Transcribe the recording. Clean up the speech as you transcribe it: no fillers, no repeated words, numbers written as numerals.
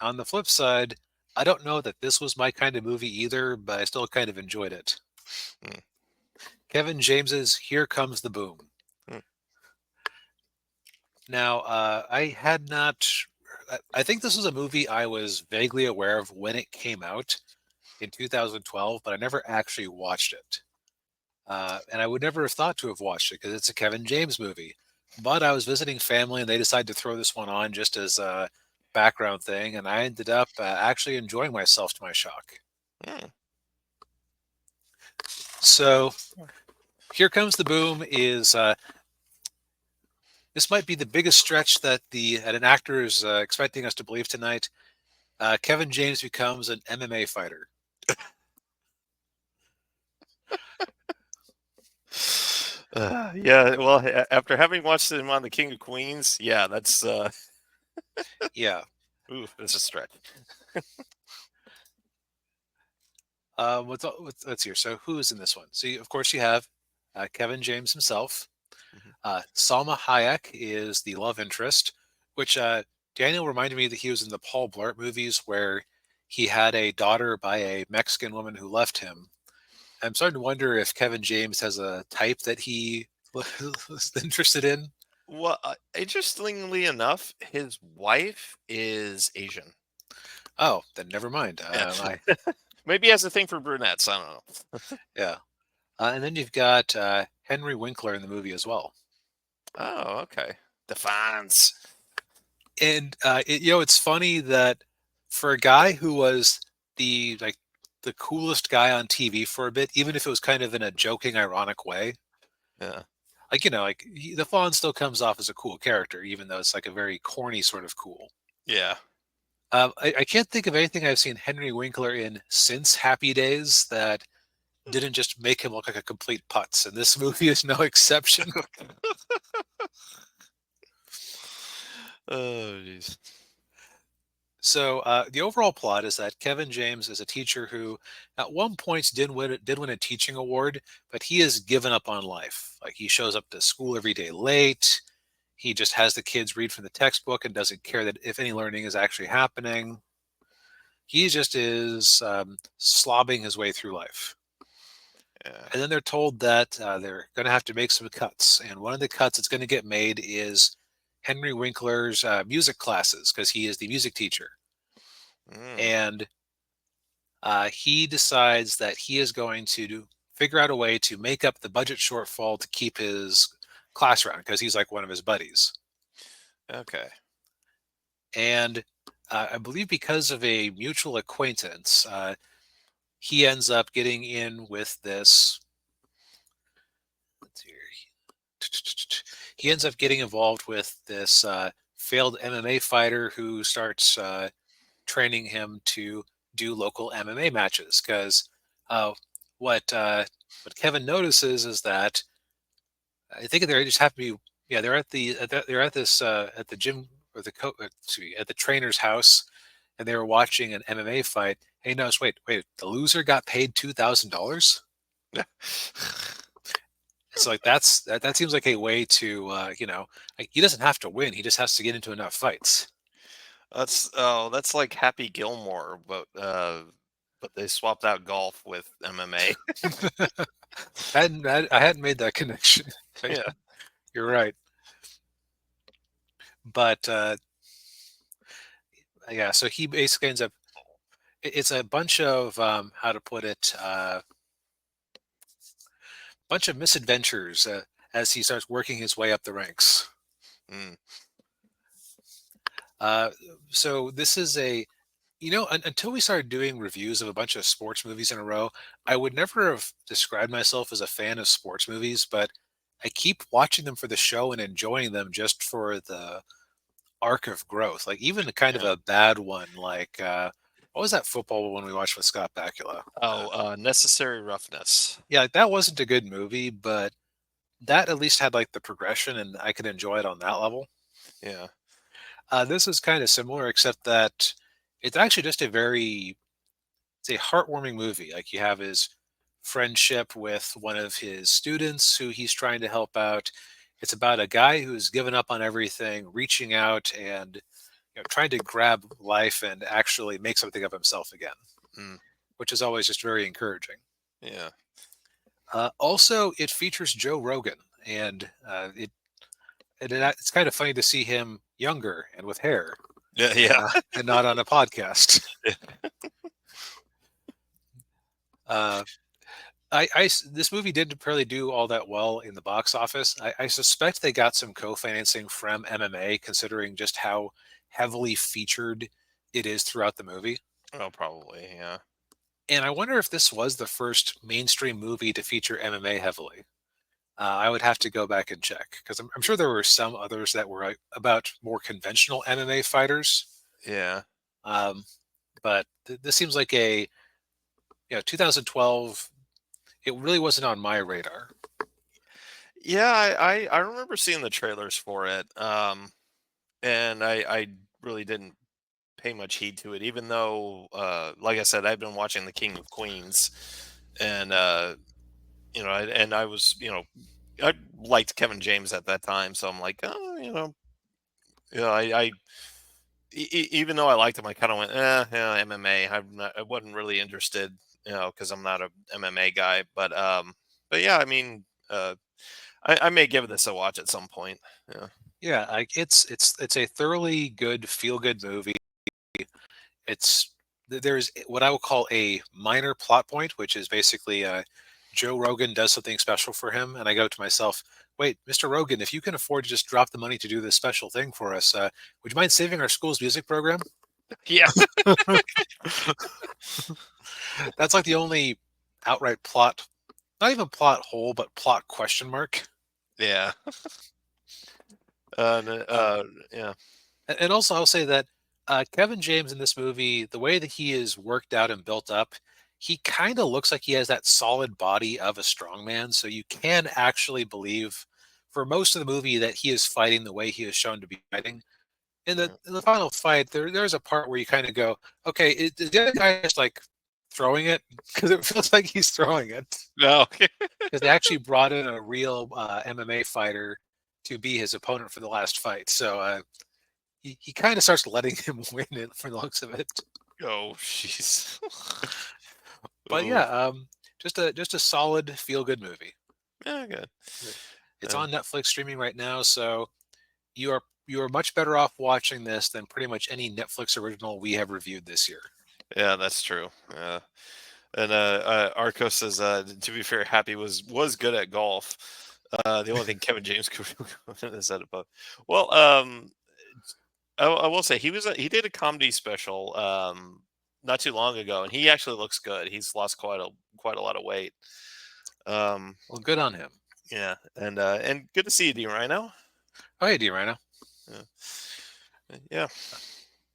On the flip side, I don't know that this was my kind of movie either, but I still kind of enjoyed it. Mm, Kevin James's Here Comes the Boom. mm. Now, I had not. I think this was a movie I was vaguely aware of when it came out in 2012, but I never actually watched it. And I would never have thought to have watched it because it's a Kevin James movie. But I was visiting family and they decided to throw this one on just as a background thing, and I ended up actually enjoying myself to my shock. Mm. So, Here Comes the Boom is this might be the biggest stretch that an actor is expecting us to believe tonight. Kevin James becomes an MMA fighter. Yeah, well, after having watched him on The King of Queens, yeah, that's Yeah. ooh, that's a stretch. Let's hear. So who is in this one? So of course you have Kevin James himself. Mhm. Salma Hayek is the love interest, which Daniel reminded me that he was in the Paul Blart movies where he had a daughter by a Mexican woman who left him. I'm starting to wonder if Kevin James has a type that he was interested in. Well, interestingly enough, his wife is Asian. Oh, then never mind. Yeah, I maybe he has a thing for brunettes. I don't know. Yeah. And then you've got Henry Winkler in the movie as well. Oh, okay. Defines. And it's funny that for a guy who was the coolest guy on TV for a bit, even if it was kind of in a joking, ironic way, Yeah. the Fawn still comes off as a cool character, even though it's like a very corny sort of cool. Yeah. I can't think of anything I've seen Henry Winkler in since Happy Days that didn't just make him look like a complete putz, and this movie is no exception. Oh, jeez. So the overall plot is that Kevin James is a teacher who, at one point, did win a teaching award, but he has given up on life. Like he shows up to school every day late. He just has the kids read from the textbook and doesn't care that if any learning is actually happening. He just is slobbing his way through life. Yeah. And then they're told that they're going to have to make some cuts, and one of the cuts that's going to get made is Henry Winkler's music classes because he is the music teacher. Mm. And he decides that he is going to figure out a way to make up the budget shortfall to keep his class around because he's like one of his buddies. Okay. And I believe because of a mutual acquaintance, he ends up getting in with this. Let's see here. He ends up getting involved with this failed MMA fighter who starts training him to do local MMA matches because uh, what uh, what Kevin notices is that I think they just happen to be they're they're at this at the gym or excuse me, at the trainer's house and they were watching an MMA fight. Hey, no, wait, the loser got paid $2,000. It's like that seems like a way to like he doesn't have to win. He just has to get into enough fights. That's like Happy Gilmore, but they swapped out golf with MMA. I hadn't made that connection. But Yeah. you're right. But yeah, so he basically ends up. It's a bunch of how to put it, bunch of misadventures as he starts working his way up the ranks. Mm. Uh, so this is until we started doing reviews of a bunch of sports movies in a row, I would never have described myself as a fan of sports movies, but I keep watching them for the show and enjoying them just for the arc of growth. Like even kind of Yeah. a bad one, like what was that football one we watched with Scott Bakula? Oh, Necessary Roughness. Yeah, like, that wasn't a good movie, but that at least had like the progression, and I could enjoy it on that level. Yeah. This is kind of similar, except that it's actually just it's a heartwarming movie. Like you have his friendship with one of his students who he's trying to help out. It's about a guy who's given up on everything, reaching out and trying to grab life and actually make something of himself again, Mm, which is always just very encouraging. yeah. Also, it features Joe Rogan, and it's kind of funny to see him younger and with hair, Yeah, yeah. and not on a podcast. Uh, this movie didn't really do all that well in the box office. I suspect they got some co-financing from MMA, considering just how heavily featured it is throughout the movie. Oh, probably, yeah. And I wonder if this was the first mainstream movie to feature MMA heavily. I would have to go back and check because I'm sure there were some others that were about more conventional MMA fighters. Yeah. Um, but this seems like a 2012. It really wasn't on my radar. Yeah, I remember seeing the trailers for it, and I really didn't pay much heed to it, even though, like I said, I've been watching The King of Queens, and and I was, I liked Kevin James at that time, so I'm like, oh, even though I liked him, I kind of went, yeah, MMA. I wasn't really interested, because I'm not a MMA guy, but yeah, I mean, I may give this a watch at some point. Yeah, Yeah, it's a thoroughly good feel good movie. It's there's what I would call a minor plot point, which is basically Joe Rogan does something special for him, and I go to myself, "Wait, Mr. Rogan, if you can afford to just drop the money to do this special thing for us, would you mind saving our school's music program?" yeah, That's like the only outright plot, not even plot hole, but plot question mark. yeah. No, Uh, yeah, and also, I'll say that Kevin James in this movie, the way that he is worked out and built up, he kind of looks like he has that solid body of a strongman. So you can actually believe for most of the movie that he is fighting the way he is shown to be fighting. yeah. In the final fight, there's a part where you kind of go, okay, is the other guy just like throwing it? Because it feels like he's throwing it. No, okay. Because they actually brought in a real MMA fighter to be his opponent for the last fight. So he kind of starts letting him win it for the looks of it. Oh, jeez. But Oh, yeah, just a solid feel good movie. yeah, good. It's Uh, on Netflix streaming right now, so you are much better off watching this than pretty much any Netflix original we have reviewed this year. yeah, that's true. And Arco says, to be fair, Happy was good at golf. The only thing Kevin James could is that above. Well, I will say he did a comedy special not too long ago, and he actually looks good. He's lost quite a lot of weight. Um, Well, good on him. yeah, and good to see you, D Rhino. Oh, hey, D Rhino. Yeah, yeah.